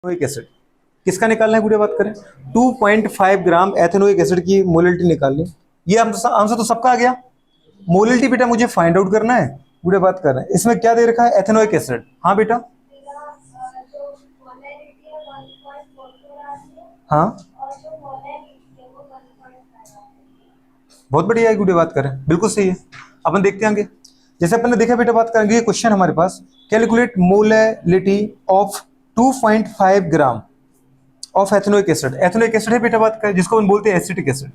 Ethanoic acid किसका निकालना है गुड़े बात करें 2.5 ग्राम एथेनोइक एसिड की मोलिटी निकालनी। ये आंसर तो सबका आ गया। मोलिटी बेटा मुझे फाइंड आउट करना है, गुड़े बात कर रहे हैं। इसमें क्या दे रखा है एथेनोइक एसिड। हाँ बेटा हाँ बहुत बढ़िया है गुड़े बात करें, बिल्कुल सही है। अपन देखते हैं आगे। जैसे अपन ने देखा बेटा बात करेंगे ये क्वेश्चन हमारे पास calculate molality of 2.5 gram of ethanoic acid. Ethanoic acid है बेटा बात का जिसको हम बोलते हैं एसिटिक एसिड।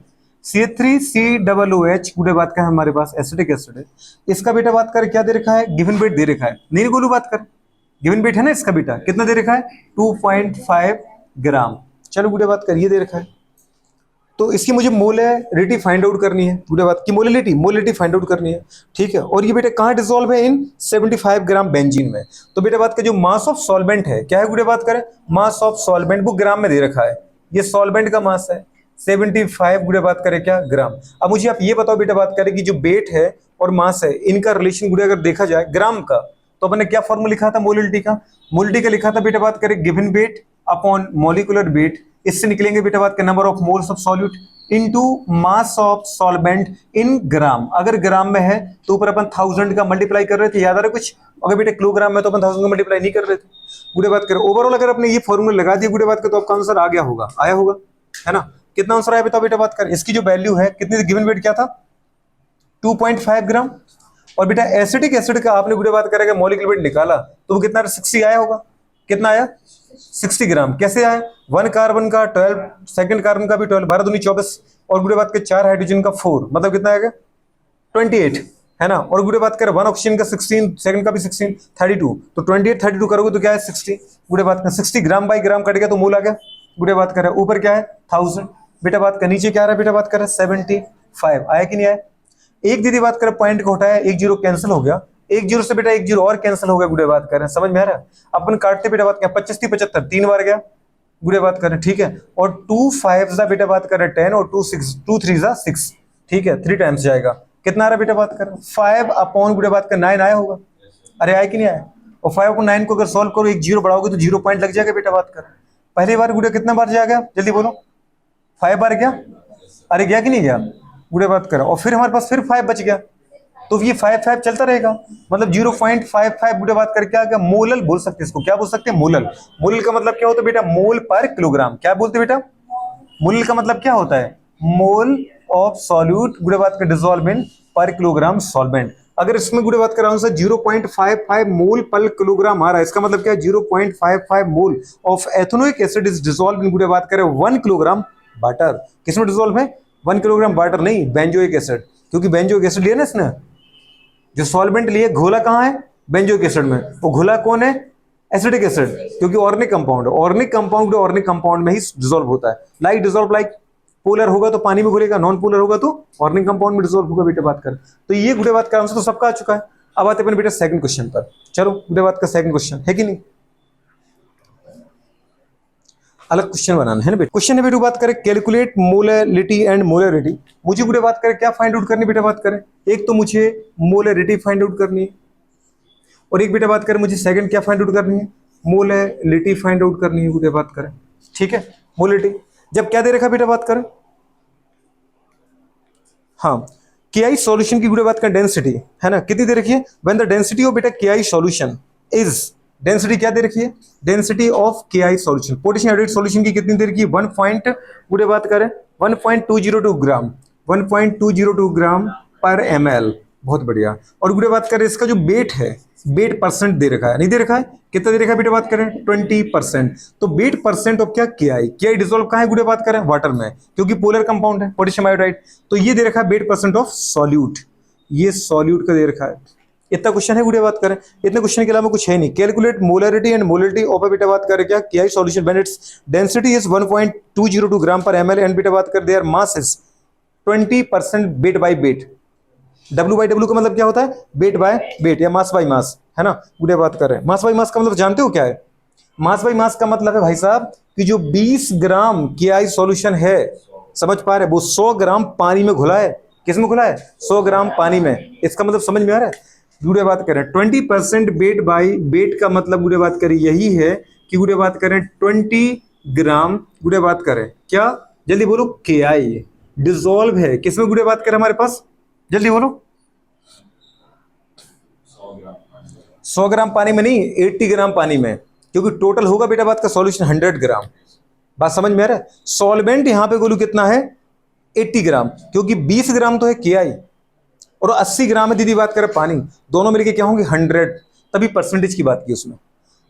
CH3COOH गुड़े बात का हमारे पास एसिटिक एसिड है। इसका बेटा बात कर क्या दे रखा है, गिवन वेट दे रखा है। नहीं गोलू बात कर, गिवन वेट है ना इसका बेटा, कितना दे रखा है 2.5 ग्राम। चलो गुड़े बात कर ये दे रखा है, तो इसकी मुझे मोलैरिटी फाइंड आउट करनी है गुड़े बात की, मोलिटी फाइंड आउट करनी है। ठीक है, और ये बेटा कहाँ डिसॉल्व है इन 75 ग्राम बेंजीन में। तो बेटा बात का जो मास ऑफ सॉल्वेंट है क्या है गुड़े बात करें, मास ऑफ सॉल्वेंट वो ग्राम में दे रखा है। ये सॉल्वेंट का मास है 75 गुड़े बात करें क्या ग्राम। अब मुझे आप ये बताओ बेटा बात करें कि जो वेट है और मास है इनका रिलेशन गुड़े अगर देखा जाए ग्राम का, तो अपन ने क्या फॉर्मूला लिखा था मोलिटी का, लिखा था बेटा बात करें given weight upon molecular weight. इससे निकलेंगे बेटा बात का number of moles of solute into mass of solvent in gram. अगर ग्राम में है तो ऊपर अपन 1000 का मल्टीप्लाई कर रहे थे, याद आ रहा है कुछ। अगर बेटा किलोग्राम में तो अपन 1000 का मल्टीप्लाई नहीं कर रहे थे गुड़े बात करें। ओवरऑल अगर अपने ये फॉर्मूला लगा दिया गुड़े बात करें तो आपका आंसर आ गया होगा, आया होगा है ना। कितना आंसर आया बताओ बेटा बात करें। इसकी जो वैल्यू है कितनी, गिवन वेट क्या था 2.5 ग्राम। और बेटा एसिटिक एसिड का आपने गुड़े बात करेगा मॉलिक्यूलर वेट निकाला तो वो कितना 60 आया होगा। कितना आया 60 ग्राम। कैसे आया, 1 कार्बन का 12, सेकंड कार्बन का भी 12, 12 दूनी 24, और गुड़े बात के 4 हाइड्रोजन का 4, मतलब कितना आएगा 28 है ना। और गुड़े बात करें 1 ऑक्सीजन का 16, सेकंड का भी 16, 32, तो 28 32 करोगे तो क्या है 60। गुड़े बात का 60 ग्राम बाई ग्राम कट गया तो मोल आ गया। गुड़े बात करें ऊपर क्या है 1000, बेटा बात का नीचे क्या आ रहा है बेटा बात करें 75 आया कि नहीं आया। एक दीदी बात करें पॉइंट को हटाया, 1 0 कैंसिल हो गया, 1 0 से बेटा 1 0 और कैंसिल हो गया गुड़े बात करें, समझ में आ रहा है। अपन काटते बेटा बात करें 25 3 75 3 बार गया गुड़े बात करें, ठीक है। और 2 5 बेटा बात करें 10 और 2 6 2 3 6, ठीक है 3 टाइम्स जाएगा। कितना आ रहा है बेटा बात करें 5 अपॉन गुड़े बात का 9 आया होगा। अरे आया कि नहीं आया। और 5 अपॉन 9 को अगर सॉल्व करो 1 0 बढ़ाओगे तो 0 पॉइंट लग जाएगा बेटा बात करें। पहली बार गुड़े कितना बार जाएगा जल्दी बोलो, 5 बार गया। अरे गया कि नहीं गया गुड़े बात करें। और फिर हमारे पास फिर 5 बच गया, तो ये 5 5 चलता रहेगा, मतलब 0.55 गुड़े बात करके आ गया। मोलल बोल सकते हैं इसको, क्या बोल सकते हैं मोलल। मोलल का मतलब क्या होता है बेटा, मोल पर किलोग्राम। क्या बोलते हैं बेटा, मोलल का मतलब क्या होता है, मोल ऑफ सॉल्यूट गुड़े बात का डिसॉल्व इन पर किलोग्राम सॉल्वेंट। अगर इसमें गुड़े बात कर आंसर 0.55 मोल पर किलोग्राम आ रहा है, इसका मतलब क्या है 0.55 mole of ethanoic acid is dissolve in गुड़े बात करें 1 किलोग्राम वाटर। किसमें डिसॉल्व है 1 किलोग्राम वाटर, नहीं बेंजोइक एसिड, क्योंकि बेंजोइक एसिड लिया ना इसने, जो सॉल्वेंट लिए घोला कहां है बेंजोइक एसिड में। वो घोला कौन है एसिडिक एसिड, क्योंकि ऑर्गेनिक कंपाउंड, ऑर्गेनिक कंपाउंड में ही डिसॉल्व होता है। लाइक डिसॉल्व लाइक, पोलर होगा तो पानी में घुलेगा, नॉन पोलर होगा तो ऑर्गेनिक कंपाउंड में डिसॉल्व होगा बेटा बात कर। तो ये गुड़े बात का आंसर तो सबका आ चुका है। अब आते हैं बेटा सेकंड क्वेश्चन पर। चलो गुड़े बात का सेकंड क्वेश्चन है कि नहीं, अलग क्वेश्चन बनाना है ना बेटा। क्वेश्चन है बेटा बात करें कैलकुलेट मोलैरिटी एंड मोलैरिटी। मुझे गुड़े बात करें क्या फाइंड आउट करनी बेटा बात करें, एक तो मुझे मोलैरिटी फाइंड आउट करनी है, और एक बेटा बात करें मुझे सेकंड क्या फाइंड आउट करनी है, मोलैरिटी फाइंड आउट करनी है गुड़े बात करें, ठीक है। मोलैरिटी जब क्या दे रखा बेटा बात करें, हाँ KI सॉल्यूशन की गुड़े बात करें डेंसिटी है ना, कितनी दे रखी है, व्हेन द डेंसिटी ऑफ बेटा KI सॉल्यूशन इज, डेंसिटी क्या दे रखी है, density of KI solution, potassium hydrate solution की कितनी दे रखी है 1 पॉइंट गुड़े बात करें 1.202 ग्राम, 1.202 ग्राम पर ml, बहुत बढ़िया। और गुड़े बात करें इसका जो वेट है, वेट परसेंट दे रखा है, नहीं दे रखा है, कितना दे रखा है बेटा बात करें 20%। तो वेट परसेंट ऑफ क्या KI डिसॉल्व कहां है गुड़े बात करें वाटर में, क्योंकि पोलर कंपाउंड है पोटेशियम आयोडाइड। तो ये दे रखा है वेट परसेंट ऑफ सॉल्यूट, ये सॉल्यूट का दे रखा है। इतना क्वेश्चन है गुड़े बात करें, इतने क्वेश्चन के अलावा कुछ है नहीं। Calculate molarity and molarity of बेटा बात करें क्या KI solution when its density is 1.202 ग्राम पर ml एंड बेटा बात कर their mass is 20% weight by weight. W/W का मतलब क्या होता है, वेट बाय वेट या मास बाय मास, है ना। गुड़े बात कर रहे हैं मास बाय मास का मतलब जानते हो क्या है, मास बाय मास का मतलब है भाई साहब कि जो 20 ग्राम KI सॉल्यूशन है, समझ पा रहे, वो 100 ग्राम पानी में घुला है। किस में घुला है 100 ग्राम पानी में, इसका मतलब समझ में आ रहा है। गुड़े बात करें 20% वेट बाय वेट का मतलब गुड़े बात करें यही है कि गुड़े बात करें 20 ग्राम, गुड़े बात करें क्या, जल्दी बोलो, के आई डिजोल्व है किसमें गुड़े बात करें हमारे पास, जल्दी बोलो। 100 ग्राम पानी में नहीं, 80 ग्राम पानी में, क्योंकि टोटल होगा बेटा बात का सॉल्यूशन 100 ग्राम। बात समझ में आ रहा है? सॉल्वेंट यहां पे गोलू कितना है, 80 ग्राम, क्योंकि 20 ग्राम तो है के आई और 80 ग्राम है दीदी बात करें पानी, दोनों मिलके क्या होंगे 100, तभी परसेंटेज की बात की उसमें।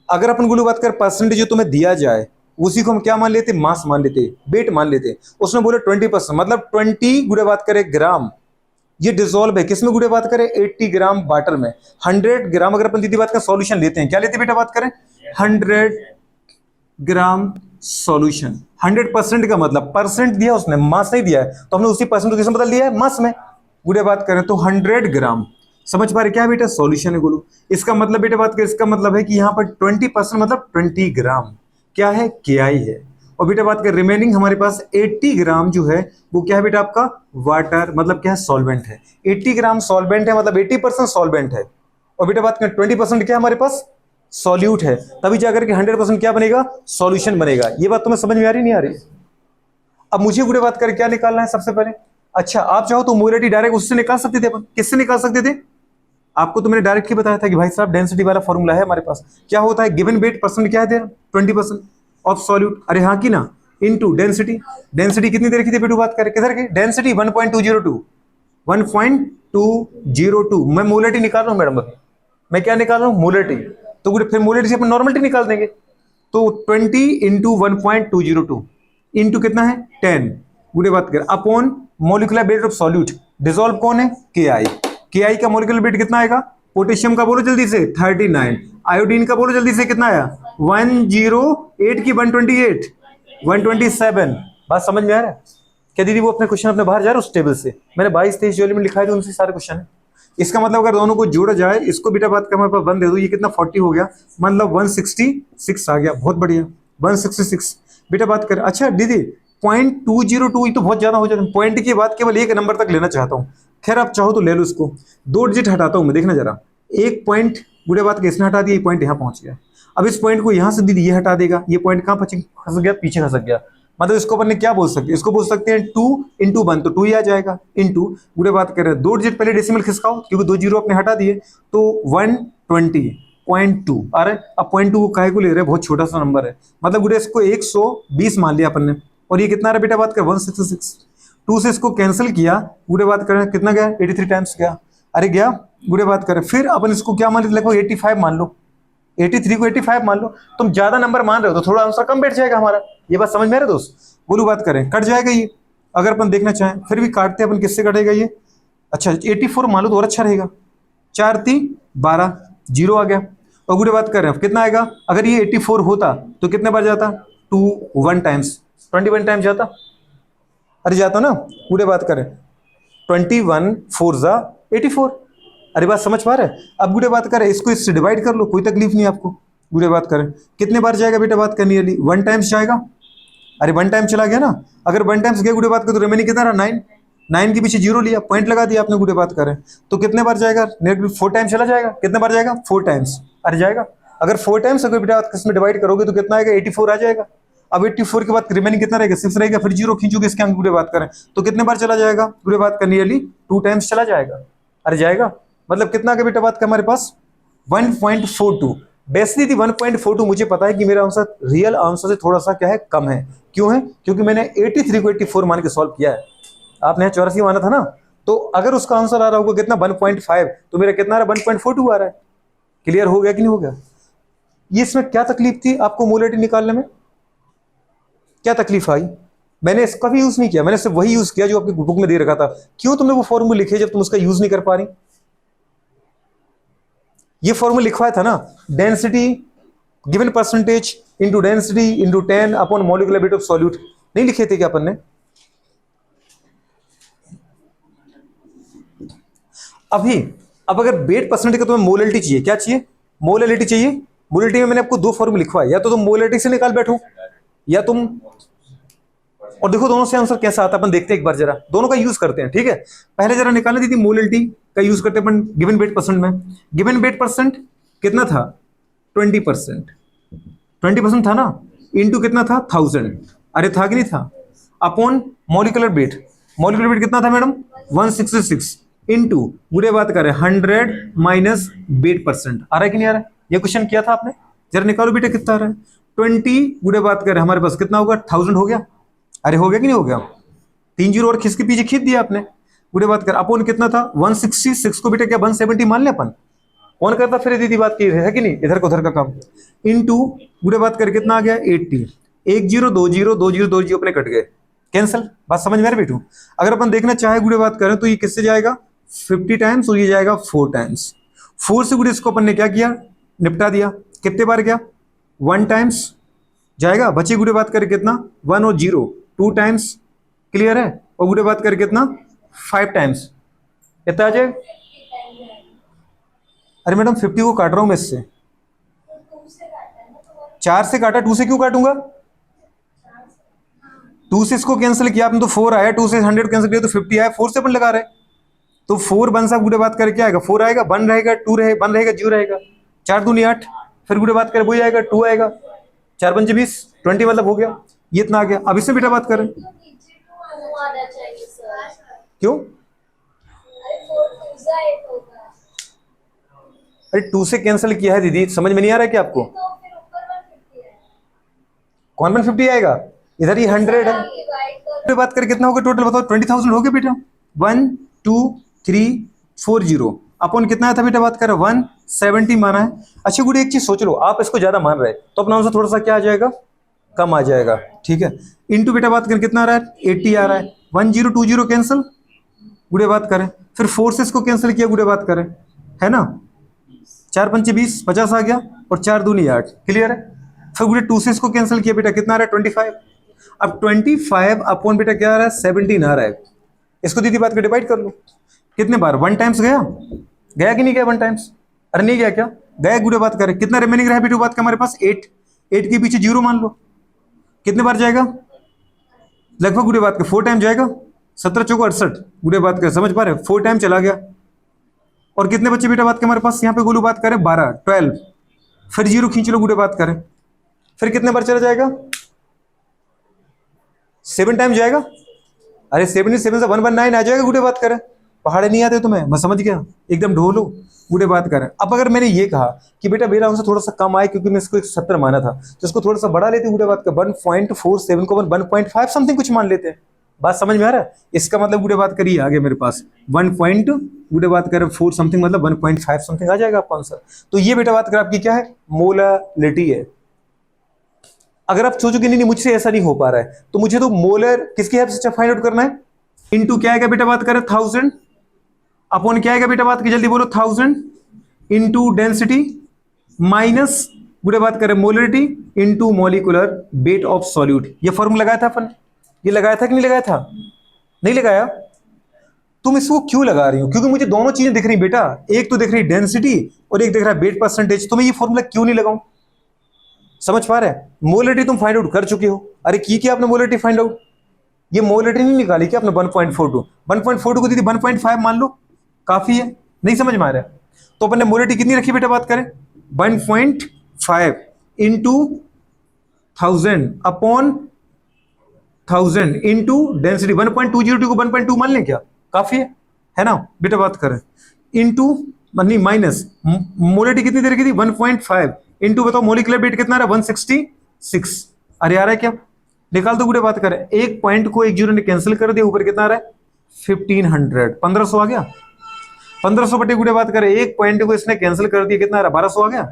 अगर अपन गोलू बात करें परसेंटेज जो तुम्हें दिया जाए उसी को हम क्या मान लेते, मास मान लेते, वेट मान लेते। उसने बोले 20%, मतलब 20 गुड़े बात करें ग्राम, ये डिसॉल्व है किसमें गुड़े बात करें 80 ग्राम वाटर में। 100 ग्राम अगर अपन दीदी बात करें सॉल्यूशन लेते हैं, क्या लेते बेटा बात करें 100 ग्राम सॉल्यूशन। 100% का मतलब परसेंट दिया उसने, मास नहीं दिया है, तो हमने उसी परसेंट को किसमें बदल दिया है, मास में। गुड़े बात करें तो 100 ग्राम, समझ पा रहे क्या बेटा, सॉल्यूशन है गोलू। इसका मतलब बेटा बात करें, इसका मतलब है कि यहाँ पर 20% मतलब 20 ग्राम क्या है, के आई है। और बेटा बात करें रिमेनिंग हमारे पास 80 ग्राम जो है वो क्या है बेटा आपका वाटर, मतलब क्या है सॉल्वेंट है। 80 ग्राम सॉल्वेंट है, मतलब 80% सॉल्वेंट है। और बेटा बात करें 20% क्या हमारे पास सॉल्यूट है, तभी जाकर के 100% क्या बनेगा, सॉल्यूशन बनेगा। ये बात तुम्हें समझ में आ रही नहीं आ रही? अब मुझे गुड़े बात करें क्या निकालना है सबसे पहले। अच्छा आप चाहो तो मोलरिटी डायरेक्ट उससे निकाल सकते थे, अपन किससे निकाल सकते थे, आपको तो मैंने डायरेक्ट ही बताया था कि भाई साहब डेंसिटी वाला फॉर्मूला है हमारे पास। क्या होता है गिवन वेट परसेंट क्या है तेरा 20% ऑफ सॉल्यूट, अरे हाँ की ना, इनटू डेंसिटी। डेंसिटी कितनी दे रखी थी बेटू बात करें, किधर की डेंसिटी 1.202, 1.202। मैं मोलरिटी निकाल रहा हूं मैडम, मैं क्या निकाल रहा हूं मोलरिटी, तो गुड़े फिर मोलरिटी से अपन नॉर्मलिटी निकाल देंगे। तो 20 इंटू 1.202 इंटू कितना है 10, गुड़े बात करें upon molecular weight of solute, dissolve कौन है के आई। के आई का मोलिकुलर वेट कितना आएगा, पोटेशियम का बोलो जल्दी से 39, आयोडीन का बोलो जल्दी से कितना आया 108 की 128, 127। बात समझ में आ रहा है क्या दीदी? वो अपने क्वेश्चन अपने बाहर जा रहे हैं उस टेबल से, मैंने 22-23 जो एलिमेंट लिखा थे उनसे सारे क्वेश्चन है। इसका मतलब अगर दोनों को जोड़ा जाए, इसको बेटा बात का हमारे पास 1 दे दो, ये कितना 40 हो गया, मतलब 166 आ गया, बहुत बढ़िया 166। बेटा बात करें, अच्छा दीदी 0.202 तो बहुत ज्यादा हो जाता है, पॉइंट की बात केवल एक नंबर तक लेना चाहता हूँ। खैर आप चाहो तो ले लो इसको, 2 डिजिट हटाता हूं मैं, देखना जरा, एक पॉइंट बुढ़े बात के इसने हटा दिया, ये पॉइंट यहाँ पहुंच गया। अब इस पॉइंट को यहाँ से दीदी ये हटा देगा, ये पॉइंट कहाँ फंस गया, पीछे खसक गया। मतलब इसको अपन ने क्या बोल सकते हैं, इसको बोल सकते हैं 2 इंटू 1, तो 2 ही आ जाएगा, इंटू बुढ़े बात कर रहे हैं 2 डिजिट पहले डेसिमल खिसकाओ, क्योंकि 2 जीरो अपने हटा दिए, तो 120.2 आ रहा है। अब 0.2 को काहे को ले रहे हैं, बहुत छोटा सा नंबर है, मतलब बुढ़े इसको 120 मान लिया अपन ने, और ये कितना रहा बेटा बात कर 166। 2 से इसको कैंसिल किया, गुड़े बात करें कितना गया 83 टाइम्स गया, अरे गया गुड़े बात करें। फिर अपन इसको क्या मान लेते, लगभग 85 मान लो, 83 को 85 मान लो। तुम ज्यादा नंबर मान रहे हो तो थोड़ा आंसर कम बैठ जाएगा हमारा, ये बात समझ में आ रहा है दोस्त? बोलू बात करें कट जाएगा ये, अगर अपन देखना चाहें फिर भी काटते अपन, किससे कटेगा ये, अच्छा 84 मान लो तो और अच्छा रहेगा, 4 3 12 जीरो आ गया। और गुड़े बात कर रहे हैं कितना आएगा, अगर ये 84 होता तो कितने बार जाता, 21 टाइम्स, 21 टाइम्स जाता, अरे जाता ना, पूरे बात करें 21 4 जा 84। अरे बात समझ पा रहे हैं? अब गुड़े बात करें इसको इससे डिवाइड कर लो, कोई तकलीफ नहीं आपको। गुड़े बात करें कितने बार जाएगा बेटा बात करनी है, 1 टाइम्स जाएगा, अरे 1 टाइम चला गया ना। अगर 1 टाइम्स गया गुड़े बात करें तो रिमेनिंग कितना रहा 9, 9 के पीछे जीरो लिया, पॉइंट लगा दिया आपने, गुड़े बात करें तो कितने बार जाएगा, नेगेटिव 4 टाइम्स चला जाएगा, कितने बार जाएगा 4 टाइम्स, अरे जाएगा। अगर 4 टाइम्स अगर बेटा इसमें डिवाइड करोगे तो कितना आएगा 84 आ जाएगा। अब 84 के बाद रिमेनिंग कितना रहेगा 6 रहेगा, फिर जीरो खींचोगे इसके अंक गुड़े बात करें तो कितने बार चला जाएगा, गुड़े बात का नियरली 2 टाइम्स चला जाएगा, अरे जाएगा। मतलब कितना का बेटा बात का हमारे पास 1.42। बेसिकली थी 1.42, मुझे पता है कि मेरा आंसर रियल आंसर से थोड़ा सा क्या है कम है, क्यों है, क्योंकि मैंने 83 को 84 मान के सॉल्व किया है, आपने 84 माना था ना, तो अगर उसका आंसर आ रहा होगा कितना 1.5, तो मेरा कितना आ रहा है 1.42 आ रहा है। क्लियर हो गया कि नहीं हो गया? ये इसमें क्या तकलीफ थी आपको मोलरिटी निकालने में, क्या तकलीफ आई? मैंने इसका भी यूज नहीं किया, मैंने सिर्फ वही यूज किया जो आपकी बुक में दे रखा था। क्यों तुमने वो फॉर्मूला लिखे जब तुम उसका यूज नहीं कर पा रही? ये फॉर्मूला लिखवाया था ना, density given percentage into density into 10 upon molecular weight of solute, नहीं लिखे थे क्या अपन ने? अभी अब अगर वेट परसेंटेज का तुम्हें मोलरिटी चाहिए, क्या चाहिए, मोलरिटी चाहिए। मोलरिटी में मैंने आपको 2 फॉर्मूला लिखवाया, या तो तुम मोलरिटी से निकाल बैठो या तुम, और देखो दोनों से आंसर कैसा आता है अपन देखते हैं एक बार, जरा दोनों का यूज करते हैं, ठीक है। पहले जरा निकालने दी थी मोलरिटी का यूज करते हैं अपन गिवन वेट परसेंट में। गिवन वेट परसेंट कितना था 20%, 20% था ना, इंटू कितना था 1000, अरे था कि नहीं था, upon molecular weight, molecular weight कितना था मैडम 166, इंटू बुरे बात करें 100 माइनस वेट परसेंट, आ रहा है कि नहीं आ रहा है? ये क्वेश्चन किया था आपने, जरा निकालो बेटा कितना आ रहा है। 20 बुरे बात करें हमारे पास कितना होगा 1000 हो गया, अरे हो गया कि नहीं हो गया, 3 जीरो और खिसके पीछे खींच दिया आपने। बुरे बात कर अपोन कितना था 166 को बेटा क्या 170 मान ले अपन, कौन करता फिर दीदी बात की है कि नहीं, इधर को उधर का काम, इनटू बुरे बात कर कितना आ गया 80, 1 जीरो 2 जीरो 2 जीरो 2 जीरो अपने कट गए, कैंसिल, बात समझ में आ रही बेटू। अगर अपन देखना चाहे गुड़े बात करें तो ये किससे जाएगा 50 टाइम्स और ये जाएगा 4 टाइम्स, 4 से गुड़े इसको अपन ने क्या किया निपटा दिया, कितने बार गया 1 टाइम्स जाएगा, बची गुड़े बात करें कितना 1 और 0 2 टाइम्स, क्लियर है, और गुड़े बात करें कितना 5 टाइम्स, कितना आ जाएगा, अरे मैडम 50 को काट रहा हूं मैं इससे, 4 से काटा 2 से क्यों काटूंगा, 2 से इसको कैंसिल किया आपने तो 4 आया, 2 से 100 कैंसिल किया तो 50 आया, 4 से अपन लगा रहे तो 4 बन सा गुड़े बात करके आएगा 4 आएगा, 1 रहेगा 2 रहे 1 रहेगा 0 रहेगा, 4 दूनी 8, फिर गुड़े बात करें वही आएगा 2 आएगा, 4 पंचे 20 20 मतलब हो गया, ये इतना आ गया। अब इससे बेटा बात करें क्यों, अरे 2 से कैंसिल किया है दीदी, समझ में नहीं आ रहा है क्या आपको, कौन 150 आएगा, इधर ही 100 है, बात करें कितना होगा टोटल बताओ 20,000 हो गया बेटा, 1 2 3 4 0 अपन कितना था बेटा बात करें 170 माना है। अच्छा गुड़ी एक चीज सोच लो, आप इसको ज्यादा मान रहे तो अपना आंसर थोड़ा सा क्या आ जाएगा कम आ जाएगा, ठीक है, इंटू बेटा बात करें कितना आ रहा है 80 आ रहा है, 1 0 2 0 कैंसिल, गुड़े बात करें फिर 4 से इसको कैंसिल किया गुड़े बात करें, है ना, 4 पंचे 20 50 आ गया और 4 दूनी 8, क्लियर है, फिर गुड़े 2 से इसको कैंसिल किया बेटा कितना आ रहा है 25, अब 25 अपॉन बेटा क्या आ रहा है 17 आ रहा है, इसको दीदी बात कर डिवाइड कर लो, कितने बार 1 टाइम्स गया, गया कि नहीं गया 1 टाइम्स, अरे नहीं गया क्या गया, गुड़े बात करें कितना रिमेनिंग रहा बेटू बात का हमारे पास 8, 8 के पीछे 0 मान लो, कितने बार जाएगा लगभग गुड़े बात का 4 टाइम जाएगा, 17 चौको 68 गुड़े बात कर समझ पा रहे 4 टाइम चला गया, और कितने बच्चे बेटा बात के हमारे पास यहाँ पे गोलू बात करें 12 12, फिर 0 खींच लो गुड़े बात करें, फिर कितने बार चला जाएगा 7 टाइम जाएगा, अरे 7 से 119 आ जाएगा गुड़े बात करें, पहाड़े नहीं आते तुम्हें, मैं समझ गया एकदम ढोलो गुड़े बात करें। अब अगर मैंने ये कहा कि बेटा मेरा आंसर थोड़ा सा कम आए क्योंकि मैं इसको 170 माना था तो इसको थोड़ा सा बढ़ा लेते गुड़े बात कर 1.47 को 1.5 समथिंग कुछ मान लेते हैं, बात समझ में आ रहा है, इसका मतलब गुड़े बात करिए आगे मेरे पास 1 गुड़े बात करें 4 समथिंग मतलब 1.5 समथिंग आ जाएगा आपका आंसर। तो ये बेटा बात करें आपकी क्या है मोलालिटी है। अगर आप सोचोगे नहीं मुझसे ऐसा नहीं हो पा रहा है तो मुझे तो मोलर किसकी हेल्प से फाइंड आउट करना है, इनटू क्या आएगा बेटा बात करें 1000 अपॉन क्या आएगा बेटा बात की जल्दी बोलो 1000 इनटू डेंसिटी माइनस गुड़े बात करें molarity into molecular weight of solute. ये फॉर्मूला लगाया था अपन, ये लगाया था कि नहीं लगाया था, नहीं लगाया, तुम इसको क्यों लगा रही हो, क्योंकि मुझे दोनों चीजें दिख रही बेटा, एक तो दिख रही डेंसिटी और एक दिख रहा है वेट परसेंटेज, तो मैं ये फॉर्मूला क्यों नहीं लगाऊं, समझ पा रहे हैं, मोलरिटी तुम फाइंड आउट कर चुके हो, अरे की क्या आपने मोलरिटी फाइंड आउट, ये मोलरिटी नहीं निकाली क्या आपने 1.42 1.42 को दीदी 1.5 मान लो काफी है, नहीं समझ में आ रहा है, तो अपन ने मोलरिटी कितनी रखी बेटा बात करें 1.5 इंटू 1000 अपॉन 1000 इंटू डेंसिटी 1.202 को 1.2 मान लें क्या, काफी है ना बेटा बात करें, इंटू नहीं माइनस मोलरिटी कितनी दे रखी थी 1.5 इंटू बताओ मोलिकुलर वेट कितना रहा 166, अरे आ रहा है क्या, निकाल दो गुड़े बात करें, एक पॉइंट को एक जीरो ने कैंसिल कर दिया, ऊपर कितना आ रहा है 1500 1500 आ गया, 1500 बटे गुड़े बात करें एक पॉइंट को इसने कैंसिल कर दिया कितना आ रहा 1200 आ गया,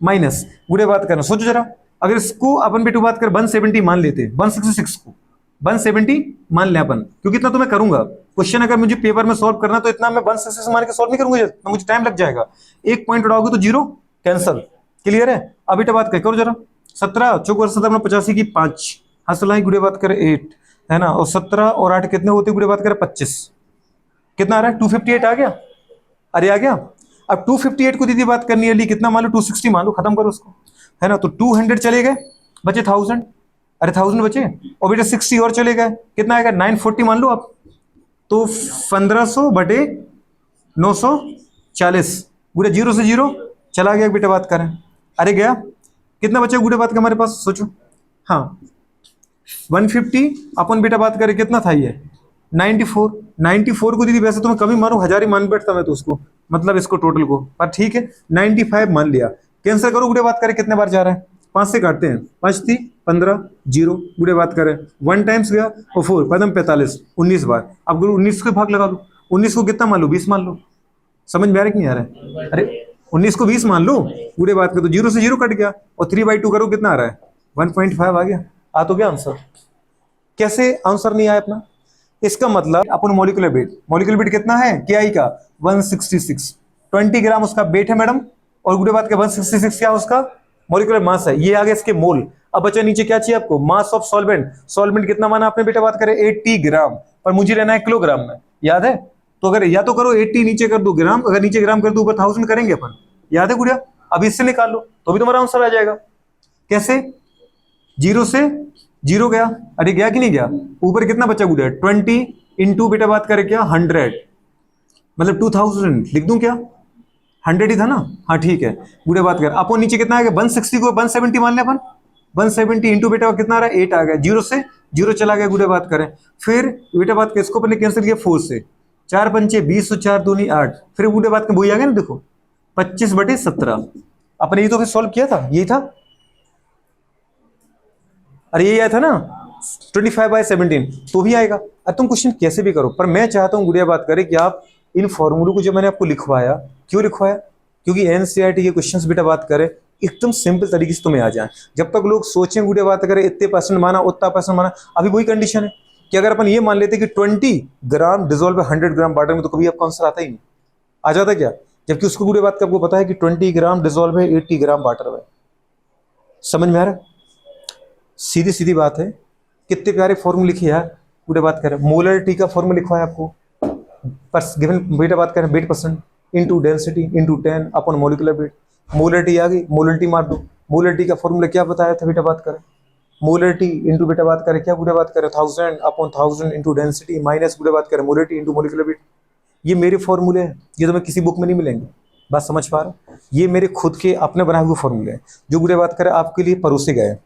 माइनस गुड़े बात करना सोचो जरा, अगर इसको अपन बेटू बात कर 170 मान लेते 166 को 170 मान ले अपन, क्योंकि इतना तो मैं करूंगा क्वेश्चन, अगर मुझे पेपर में सॉल्व करना तो इतना मैं 166 मान के सॉल्व नहीं करूंगा, मुझे टाइम लग जाएगा, एक पॉइंट उड़ाओगे तो 0 कैंसल, क्लियर है। अब बेटा बात करो जरा 17 चौक 17 85 की 5 हंसलाई गुड़े बात करें 8 है ना, और 17 और 8 कितने होते गुड़े बात करें 25, कितना आ रहा है 258 आ गया, अरे आ गया। अब 258 को दीदी बात करनी है कितना मान लो 260 मान लो, खत्म करो उसको, है ना, तो 200 चले गए बचे 1000, अरे 1000 बचे और बेटा 60 और चले गए कितना आएगा 940 मान लो आप, तो 1500 बटे 940 पूरे 0 से 0 चला गया बेटा बात करें, अरे गया कितना बचा गुड़े बात का हमारे पास, सोचो। हाँ 150 अपन बेटा बात करें कितना था ये 94। 94 को दीदी वैसे तो मैं कभी मानू, हजार ही मान बैठता मैं तो उसको, मतलब इसको टोटल को, पर ठीक है 95 मान लिया। कैंसिल करो गुड़े बात करें कितने बार जा रहा है, 5 से काटते हैं, 5 थी 15, जीरो गुड़े बात करें 1 टाइम्स गया और 4 पदम 45, 19 बार। अब गुरु 19 के भाग लगा लो, 19 को कितना मान लो 20 मान लो। समझ में आ रहा है कि नहीं आ रहा है? अरे 19 को 20 मान लो गुड़े बात करें तो जीरो से जीरो कट गया, और 3/2 करो कितना आ रहा है 1.5 आ गया। आ तो गया आंसर। कैसे आंसर नहीं आया अपना, इसका मतलब अपन मॉलिक्यूलर वेट कितना है KI का 166, 20 ग्राम उसका वेट है मैडम, और गुड़े बात का 166 क्या उसका मॉलिक्यूलर मास है। ये आगे इसके मोल। अब बचा नीचे क्या चाहिए आपको, मास ऑफ सॉल्वेंट। सॉल्वेंट कितना माना आपने बेटा बात करें 80 ग्राम, पर मुझे लेना है किलोग्राम में, याद है? तो अगर या तो करो 80 नीचे कर दो ग्राम, अगर नीचे ग्राम कर दो ऊपर 1000 करेंगे अपन, याद है गुड़िया? अब इससे निकाल लो तो भी तुम्हारा आंसर आ जाएगा। कैसे, जीरो से जीरो गया, अरे गया कि नहीं गया, ऊपर कितना बचा गुड़िया 20 इंटू बेटा बात करें क्या 100, मतलब 2000 लिख दूं क्या, 100 ही था ना, हाँ ठीक है। गुड़े बात कर अपन नीचे कितना आ गया 160 को 170 मान लिया अपन, 170 इंटू बेटा कितना आ रहा है 8 आ गया, जीरो से जीरो चला गया गुड़े बात करें। फिर बेटा बात कर इसको पहले कैंसिल किया 4 से, 4 पंचे 20 और 4 दूनी 8, फिर गुड़े बात कर वही आ गया ना, देखो 25/17। अपने ये तो फिर सॉल्व किया था, यही था, अरे यही आया था ना 25/17, तो भी आएगा। अब तुम क्वेश्चन कैसे भी करो, पर मैं चाहता हूं गुड़िया बात करें कि आप इन फॉर्मूलों को जो मैंने आपको लिखवाया, क्यों लिखवाया, क्योंकि एनसीईआरटी के क्वेश्चंस बेटा बात करें एकदम सिंपल तरीके से तुम्हें आ जाए। जब तक लोग सोचें गुड़िया बात करें इतने परसेंट माना उतना परसेंट माना, अभी वही कंडीशन है कि अगर अपन ये मान लेते कि 20 ग्राम डिजोल्व 100 ग्राम वाटर में, तो कभी आपका आंसर आता ही नहीं, आ जाता क्या? जबकि उसको गुड़िया बात का आपको पता है कि 20 ग्राम डिजोल्व है 80 ग्राम वाटर में। समझ में आ रहा है? सीधी सीधी बात है। कितने प्यारे फॉर्मूले लिखे यार, पूरे बात करें मोलरिटी का फॉर्मूला लिखवा है आपको, पर गिवन बेटा बात करें wait percent into density into 10 अपन मोलिकुलर वेट। मोलरिटी आ गई, मोलरिटी मार दो। मोलरिटी का फॉर्मूला क्या बताया था बेटा बात करें, मोलरिटी इंटू बेटा बात करें क्या, बेटा बात करें 1000 अपॉन 1000 इंटू डेंसिटी माइनस बेटा बात करें मोलरिटी इंटू मोलिकुलर वेट। ये मेरे फॉर्मूले हैं, ये तुम्हें किसी बुक में नहीं मिलेंगे। बात समझ पा रहे हो? ये मेरे खुद के अपने बनाए हुए फॉर्मूले हैं जो गुड़े बात करें आपके लिए परोसे गए हैं।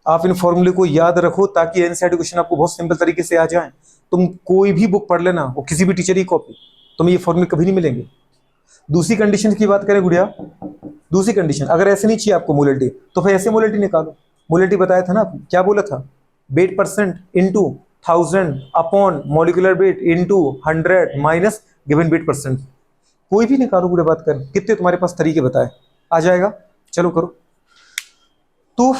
आप इन फॉर्मूले को याद रखो ताकि एनसीईआरटी क्वेश्चन आपको बहुत सिंपल तरीके से आ जाए। तुम कोई भी बुक पढ़ लेना, वो किसी भी टीचर की कॉपी, तुम्हें ये फॉर्मूले कभी नहीं मिलेंगे। दूसरी कंडीशन की बात करें गुड़िया, दूसरी कंडीशन अगर ऐसे नहीं चाहिए आपको मोलरिटी, तो फिर ऐसे मोलरिटी निकालो। मोलरिटी बताया था ना, क्या बोला था, wait percent into 1000 upon molecular weight into 100 minus given weight percent. कोई भी निकालो गुड़िया बात करें, कितने तुम्हारे पास तरीके बताए, आ जाएगा। चलो करो। तो